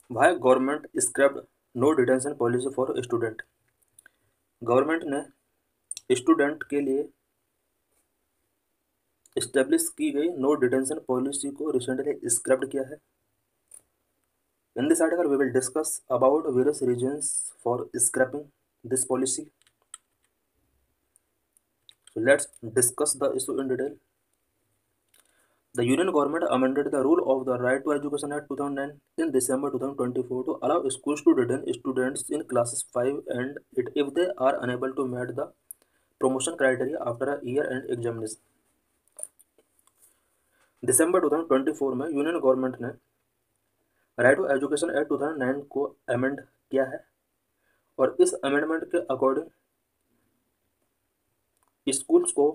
Y government scrapped no detention policy for student. Government ने student के लिए establish की गई नो डिटेंशन पॉलिसी को रिसेंटली स्क्रैप्ड किया है। In this article, we will discuss about various reasons for scrapping this policy. So let's discuss the issue in detail. The Union government amended the rule of the Right to Education Act 2009 in December 2024 to allow schools to detain students in classes 5 and 8 if they are unable to meet the promotion criteria after a year-end examination. दिसंबर 2024 में union government ने right to education act 2009 को amend किया है और इस amendment के according schools को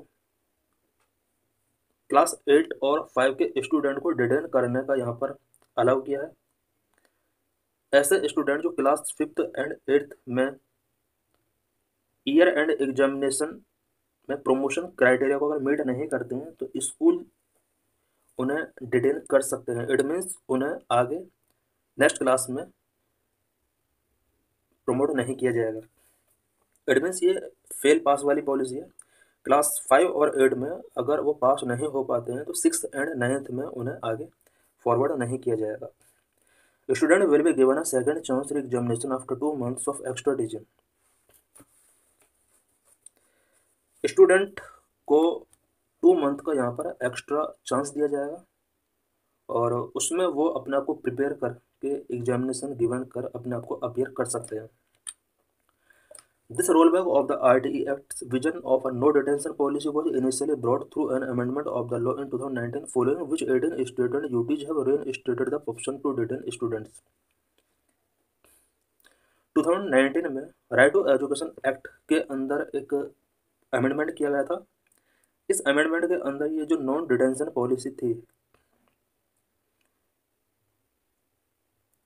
class 8 और 5 के स्टूडेंट को डिटेन करने का यहाँ पर अलाउ किया है। ऐसे स्टूडेंट जो क्लास 5th एंड 8th में ईयर एंड एग्जामिनेशन में प्रमोशन क्राइटेरिया को अगर मीट नहीं करते हैं तो स्कूल उन्हें डिटेन कर सकते हैं। इट मीन्स उन्हें आगे नेक्स्ट क्लास में प्रमोट नहीं किया जाएगा। इट मीन्स ये फेल पास वाली पॉलिसी है। क्लास 5 और 8 में अगर वो पास नहीं हो पाते हैं तो 6th एंड 9th में उन्हें आगे फॉरवर्ड नहीं किया जाएगा। Student will be given a second chance examination after 2 months of extra teaching. Student को 2 month का यहाँ पर एक्स्ट्रा चांस दिया जाएगा और उसमें वो अपने आप को प्रिपेयर करके एग्जामिनेशन गिवन कर अपने आप को अपियर कर सकते हैं। This rollback of the RTE Act's vision of a no detention policy was initially brought through an amendment of the law in 2019, following which 18 state and UTs have reinstated the option to detain students. 2019 में right to education act के अंदर एक amendment किया गया था। इस amendment के अंदर ये जो नॉन डिटेंशन पॉलिसी थी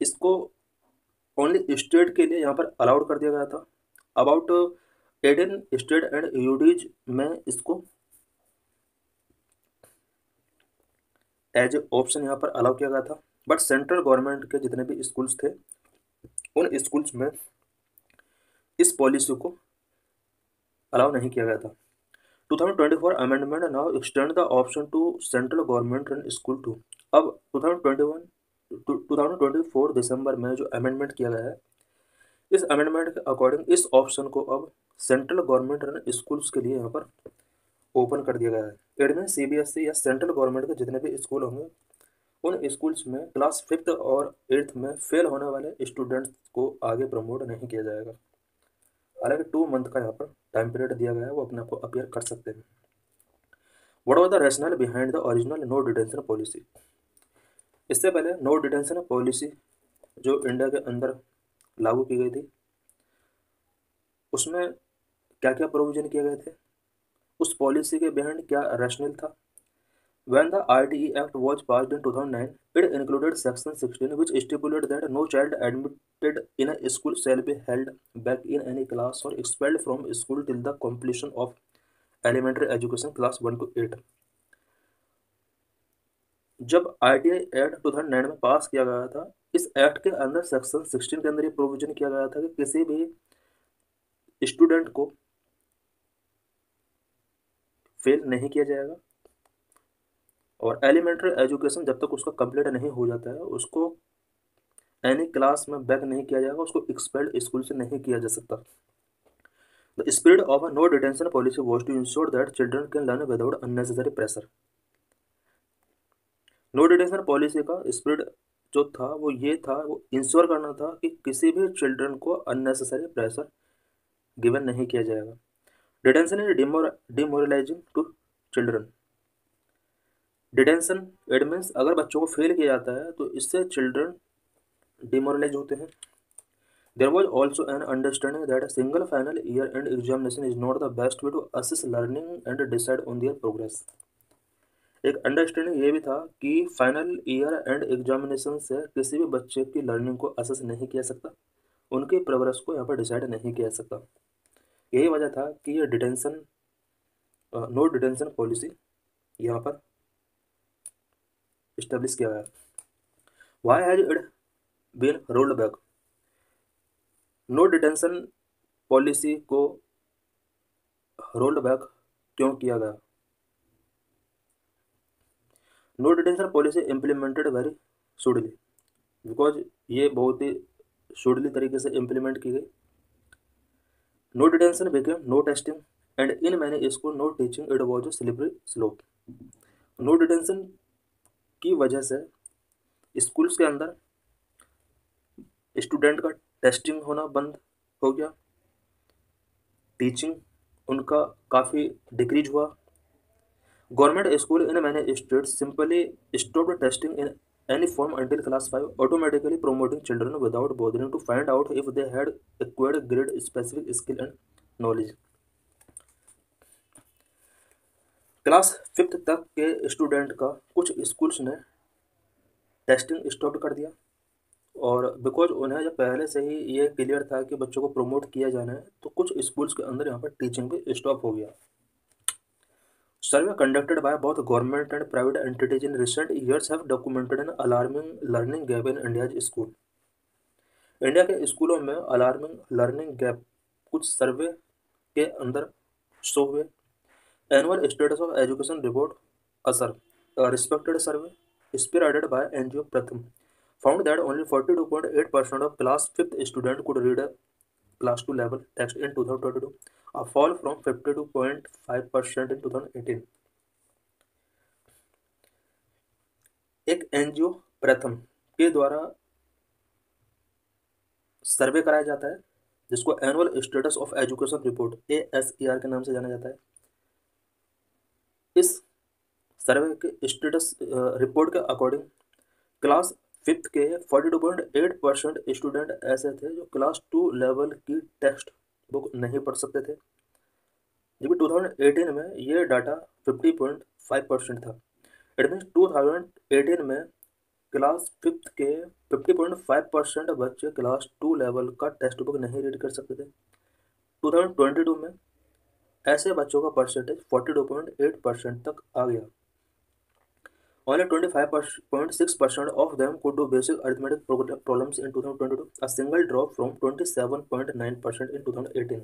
इसको ओनली स्टेट के लिए यहाँ पर अलाउड कर दिया गया था। अबाउट 18 स्टेट एंड यूटीज में इसको एज ए ऑप्शन यहाँ पर अलाउ किया गया था, बट सेंट्रल गवर्नमेंट के जितने भी स्कूल्स थे उन स्कूल्स में इस पॉलिसी को अलाउ नहीं किया गया था। 2024 amendment now extend the option to central government run school to. अब 2024 दिसंबर में जो अमेंडमेंट किया गया है इस अमेंडमेंट के अकॉर्डिंग इस ऑप्शन को अब सेंट्रल गवर्नमेंट रन स्कूल्स के लिए यहाँ पर ओपन कर दिया गया है। इनमें CBSE या सेंट्रल गवर्नमेंट के जितने भी स्कूल होंगे उन स्कूल्स में क्लास 5th और 8th में फेल होने वाले स्टूडेंट्स को आगे प्रमोट नहीं किया जाएगा। हालांकि 2 month का यहाँ पर टाइम पीरियड दिया गया है, वो अपने आप को अपियर कर सकते हैं। What was the rationale behind the original no detention policy. इससे पहले नो डिटेंशन पॉलिसी जो इंडिया के अंदर लागू की गई थी उसमें क्या क्या प्रोविजन किए गए थे, उस पॉलिसी के बिहाइंड क्या रैशनल था। When the RTE Act was passed in 2009, it included Section 16, which stipulated that no child admitted in a school shall be held back in any class or expelled from school till the completion of elementary education class 1 to 8। जब RTI Act 2009 में पास किया गया था इस act के अंदर section 16 के अंदर ये प्रोविजन किया गया था कि किसी भी स्टूडेंट को फेल नहीं किया जाएगा और एलिमेंट्री एजुकेशन जब तक उसका कंप्लीट नहीं हो जाता है उसको एनी क्लास में बैक नहीं किया जाएगा, उसको एक्सपेल्ड स्कूल से नहीं किया जा सकता। The spirit of a no detention policy was to ensure that children can learn without unnecessary pressure. No detention policy का स्पिरिट जो था वो ये था, वो इंश्योर करना था कि किसी भी चिल्ड्रन को अननेसेसरी प्रेशर गिवन नहीं किया जाएगा। Detention is demoralising to children. Detention it means अगर बच्चों को फेल किया जाता है तो इससे चिल्ड्रन डिमोरलाइज होते हैं। There was also an understanding that a single final year end examination is not the best way to assess learning and decide on their progress। एक अंडरस्टैंडिंग ये भी था कि फाइनल ईयर एंड एग्जामिनेशन से किसी भी बच्चे की लर्निंग को असेस नहीं किया सकता, उनकी प्रोग्रेस को यहाँ पर डिसाइड नहीं किया सकता। यही वजह था कि ये नो डिटेंशन पॉलिसी यहाँ पर इस्टेब्लिश किया गया। Why has it been rolled back. No detention policy को रोल्ड बैक क्यों किया गया? No detention policy implemented very shoddily, because ये बहुत ही सुडली तरीके से इम्प्लीमेंट की गई। No detention became no testing and in many school no teaching, it was a slippery slope। No detention की वजह से स्कूल्स के अंदर स्टूडेंट का टेस्टिंग होना बंद हो गया, टीचिंग उनका काफ़ी डिक्रीज हुआ। Government school in many states simply stopped testing in any form until class 5, automatically promoting children without bothering to find out if they had acquired grade specific skill and knowledge। Class 5th तक के student का कुछ schools ने testing stop कर दिया, और because उन्हें जब पहले से ही ये क्लियर था कि बच्चों को प्रमोट किया जाना है, तो कुछ स्कूल्स के अंदर यहाँ पर टीचिंग भी स्टॉप हो गया। सर्वे conducted by both government and private entities in recent years have documented an alarming learning gap in India's school. India के स्कूलों में अलार्मिंग लर्निंग गैप कुछ सर्वे के अंदर शो हुए। Annual status of education report असर, रिस्पेक्टेड सर्वे स्पीयरहेडेड बाय एनजीओ प्रथम, found that only 42.8% of class 5th student could read a class 2 level text in 2022, a fall from 52.5% in 2018। एक एनजीओ प्रथम के द्वारा सर्वे कराया जाता है, जिसको annual status of education report ASER के नाम से जाना जाता है। इस सर्वे के स्टेटस रिपोर्ट के अकॉर्डिंग क्लास 5th के 42.8% स्टूडेंट ऐसे थे जो क्लास 2 लेवल की टेक्स्ट बुक नहीं पढ़ सकते थे, जबकि 2018 में ये डाटा 50.5% था। इट मीन्स 2018 में क्लास 5th के 50.5% बच्चे क्लास 2 लेवल का टेक्स्ट बुक नहीं रीड कर सकते थे। 2022 में ऐसे बच्चों का परसेंटेज 42.8% तक आ गया। Only 25.6% of them could do basic arithmetic problems in 2022, a single drop from 27.9% in 2018।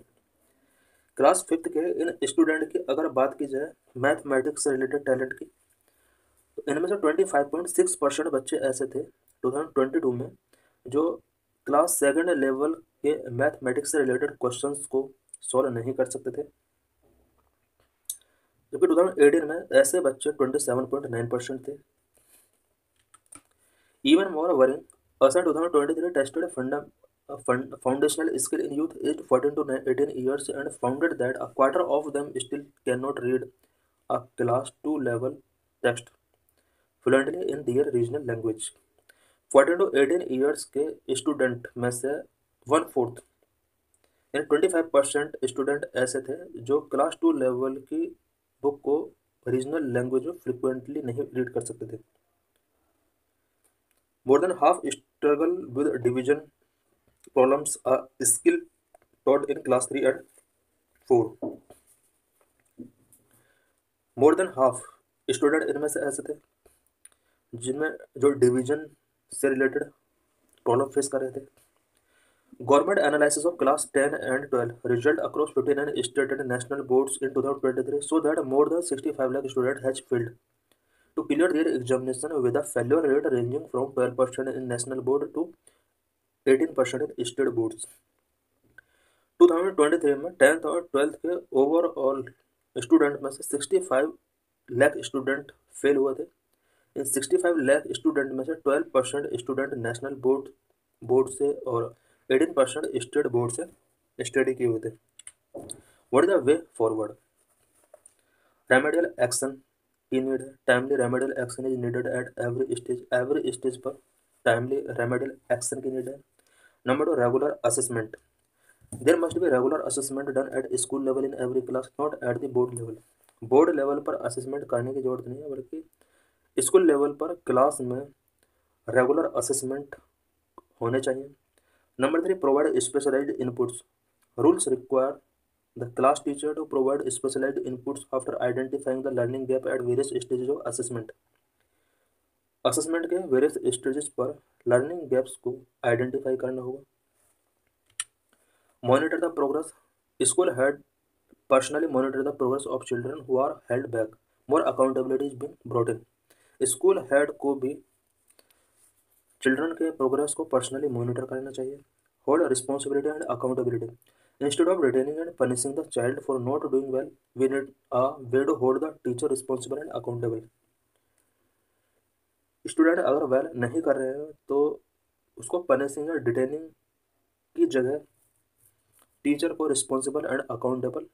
Class 5th के इन स्टूडेंट की अगर बात की जाए मैथमेटिक्स से रिलेटेड टैलेंट की, तो इनमें से 25.6% बच्चे ऐसे थे 2022 में जो क्लास 2nd लेवल के मैथमेटिक्स से रिलेटेड क्वेश्चंस को सॉल्व नहीं कर सकते थे, जबकि 2018 में ऐसे बच्चे 27.9% थे। Even more worrying, ASA 2023 tested foundational skill in youth aged 14 to 18 years and found that a quarter of them still cannot read a class 2 level text fluently in their regional language। 14 to 18 years के student में से 1/4 यानी 25% student ऐसे थे जो class 2 level की book को regional language में फ्रिक्वेंटली नहीं रीड कर सकते थे। More than half struggle with division problems, a skill taught in class 3 and 4। More than half student इनमें से ऐसे थे जिनमें जो डिवीजन से रिलेटेड प्रॉब्लम फेस कर रहे थे। Government analysis of class 10 and 12 result across 59 state and national boards in 2023 so that more than 65 lakh students has failed to clear their examination with a failure rate ranging from 12% in national board to 18% in state boards। 2023 में 10th और 12th के overall student में से 65 lakh student fail हुए थे। इन 65 lakh student में से 12% student national board से और 18% स्टेट बोर्ड से स्टडी किए हुए थे। What is the way forward? Remedial action की नीड है। Timely remedial action is needed at every stage पर टाइमली रेमेडियल एक्शन की नीड है। Number 2, regular assessment. There must be regular assessment done at school level in every class, not at the board level. Board level पर assessment करने की जरूरत नहीं है, बल्कि स्कूल लेवल पर क्लास में रेगुलर असेसमेंट होने चाहिए। Number 3, provide specialized inputs. Rules require the class teacher to provide specialized inputs after identifying the learning gap at various stages of assessment. Assessment के वेरियस स्टेजेस पर learning gaps को identify करना होगा। Monitor the progress, school head personally monitor the progress of children who are held back, more accountability is been brought in. School head को भी children के progress को personally monitor करना चाहिए। Hold responsibility and accountability, instead of retaining and punishing the child for not doing well, we need a way to hold the teacher responsible and accountable. Student अगर well नहीं कर रहे हैं तो उसको पनिशिंग या डिटेनिंग की जगह टीचर को रिस्पॉन्सिबल एंड अकाउंटेबल